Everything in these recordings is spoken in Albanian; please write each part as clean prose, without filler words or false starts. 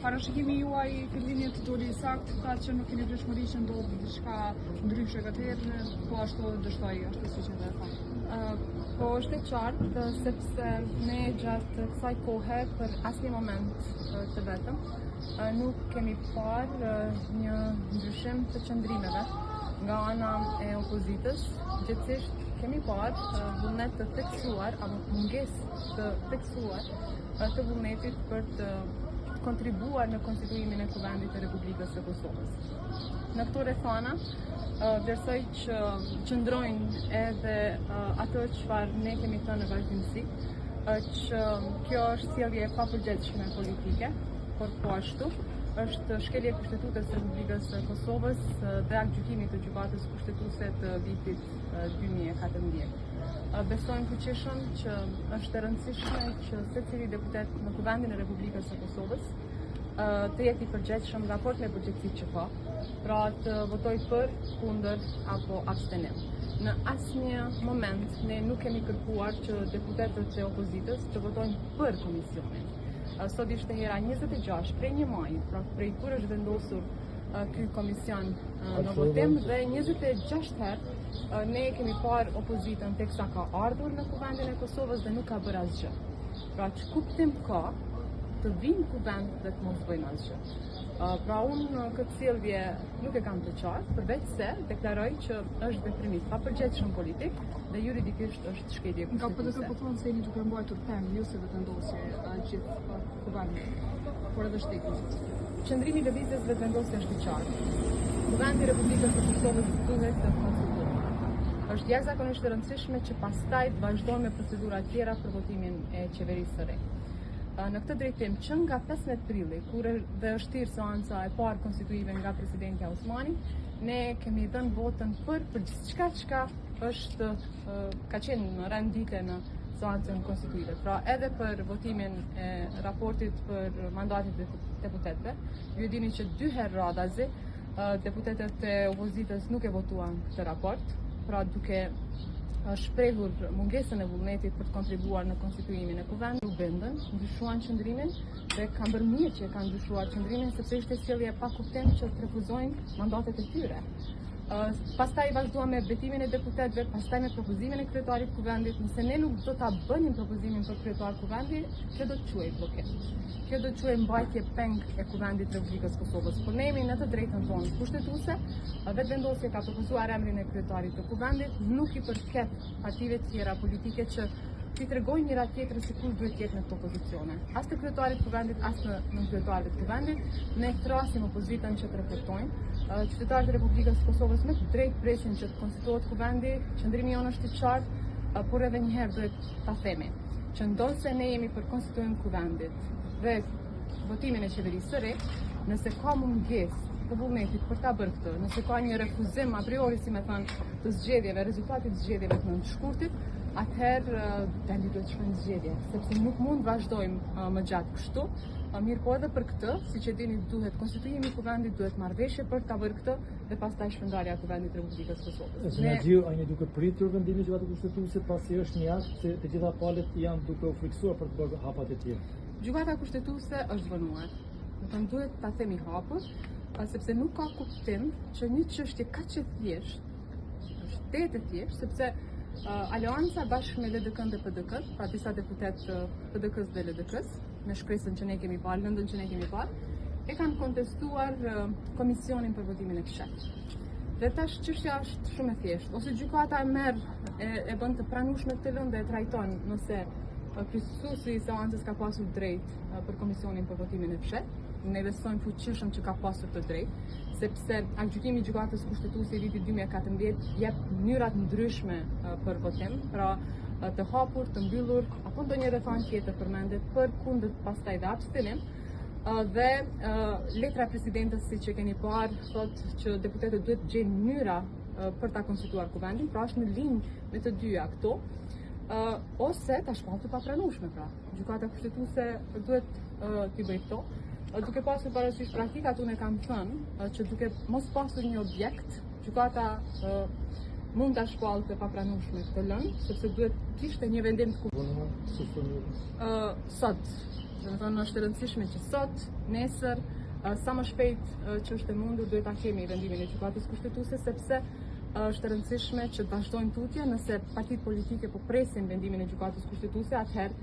Parashikimi juaj fillimit të doli sakt, tha që nuk keni vlefshmëri që ndodh diçka ndryshe katëherë, po ashtu dështoj, ashtu siç e tha. Po është e qartë sepse ne gjatë kësaj kohe për asnjë moment të vetëm nuk kemi parë një ndryshim të qëndrimeve nga ana e opozitës. Gjithsesi kemi parë vullnet të theksuar apo mungesë të theksuar të vullnetit për të kontribuar në konstituimin e Kuvendit të Republikës së Kosovës. Në këto rrethana vlerësoj që qëndrojnë edhe ato çfarë ne kemi thënë në vazhdimsi, që kjo është sjellje e papërgjithshme politike, por po ashtu është shkelje e Kushtetutës së Republikës së Kosovës dhe aktgjykimi të gjykatës kushtetuese të vitit 2014. Besojmë fuqishëm që është e rëndësishme që secili deputet në Kuvendin e Republikës së Kosovës të jetë i përgjegjshëm në raport me përgjegjësitë që ka, pra të votoj për, kundër apo abstenim. Në asnjë moment ne nuk kemi kërkuar që deputetët e opozitës të votojnë për komisionin. Sot ishte hera 26 prej 1 maj, pra prej kur është vendosur ky komision në votim, dhe 26 herë ne kemi parë opozitën teksa ka ardhur në Kuvendin e Kosovës dhe nuk ka bërë asgjë. Pra që kuptim ka të vinë kuvend dhe të mos bëjnë asgjë. Pra unë këtë sjellje nuk e kam të qartë, përveç se deklaroj që është veprim i papërgjithshëm politik dhe juridikisht është shkelje e Nga kushtetuese. PDK po thonë se jeni duke mbajtur pemë, jo se vetëndosje gjithë Kuvendit, por edhe shtetit. Qëndrimi i lëvizjes vetëvendosje është i qartë. Kuvendi i Republikës së Kosovës duhet të konstituohet. Është jashtëzakonisht e rëndësishme që pastaj të vazhdojmë me procedura tjera për votimin e qeverisë së re. Në këtë drejtim, që nga 15 prilli, kur dhe është thirrë seanca e parë konstituive nga presidenti Osmani, ne kemi dhënë votën për gjithçka çka është ka qenë në rendite në seancën konstituive. Pra edhe për votimin e raportit për mandatit e deputetëve, ju e dini që 2 herë radhazi deputetët e opozitës nuk e votuan këtë raport, pra duke shprehur mungesën e vullnetit për të kontribuar në konstituimin e Kuvendit, u bindën, ndryshuan qëndrimin dhe kanë bërë mirë që kanë ndryshuar qëndrimin sepse ishte sjellje pa kuptim që të refuzojnë mandatet e tyre. Pastaj vazhduam me betimin e deputetëve, pastaj me propozimin e kryetarit Kuvendit. Nëse ne nuk do ta bënim propozimin për kryetar Kuvendit, kjo do të quajë bllokim. Kjo do të quajë mbajtje peng e Kuvendit të Republikës Kosovës. Por ne jemi në të drejtën tonë kushtetuese, vetëvendosja ka propozuar emrin e kryetarit të Kuvendit, nuk i përket partive tjera politike që ti tregojnë njëra tjetrën se kush duhet jetë në këto pozicione. As të kryetarit Kuvendit, as në kryetarët e Kuvendit, ne thrasim opozitën që të reflektojnë. Qytetarët e Republikës së Kosovës me të drejtë presin që të konstituohet Kuvendi, qëndrimi jonë është i qartë, por edhe një herë duhet ta themi që ndonse ne jemi për konstituim Kuvendit dhe votimin e qeverisë së re, nëse ka mungesë të vullnetit për ta bërë këtë, nëse ka një refuzim a priori, si me thënë, të zgjedhjeve, rezultatit të zgjedhjeve të nëntëshkurtit, atëherë dali duhet shkojnë zgjedhje, sepse nuk mund vazhdojmë më gjatë kështu. Mirë po edhe për këtë, siç e dini, duhet konstituimi i Kuvendit, duhet marrëveshje për ta bërë këtë dhe pastaj shpërndarja e Kuvendit të Republikës së Kosovës. A jeni duke pritur vendimin e gjykatës kushtetuese pasi është një akt se të gjitha palët janë duke u friksuar për të bërë hapat e tjera? Gjykata kushtetuese është vënuar. Domethënë duhet ta themi hapur, sepse nuk ka kuptim që një çështje kaq e thjeshtë, është tetë e thjeshtë, sepse Aleanca bashkë me LDK-n dhe PDK-n, pra disa deputetë PDK-s dhe LDK-s, me shkresën që ne kemi parë, lëndën që ne kemi parë, e kanë kontestuar komisionin për votimin e fshetë. Dhe tash çështja është shumë e thjeshtë. Ose gjykata e merr e bën të pranueshme këtë lëndë dhe e trajton nëse kryesësuesi i seancës ka pasur drejt për komisionin për votimin e fshetë. Ne besojmë fuqishëm që ka pasur të drejtë, sepse aktgjykimi i gjykatës kushtetuese i vitit 2014 jep mënyra të ndryshme për votim, pra të hapur, të mbyllur, apo ndonjë rrethon tjetër përmendet për kundër pastaj dhe abstenim. Dhe letra e presidentës, siç e keni parë, thotë që deputetët duhet të gjejnë mënyra për ta konstituar Kuvendin, pra është në linjë me të dyja këto, ose ta shpallë të papranueshme, pra. Gjykata kushtetuese duhet t'i bëjë këto. Duke pasur parasysh praktikat, unë e kam thënë që duke mos pasur një objekt, gjykata mund ta shpallë të papranueshme këtë lëndë, sepse duhet kishte një vendim të sot. Domethënë është e rëndësishme që sot, nesër, sa më shpejt që është e mundur duhet ta kemi vendimin e gjykatës kushtetuese, sepse është e rëndësishme që të vazhdojnë tutje, nëse partitë politike po presin vendimin e gjykatës kushtetuese, atëherë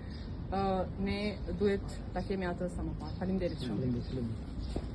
ne duhet ta kemi atë sa më parë. Faleminderit shumë.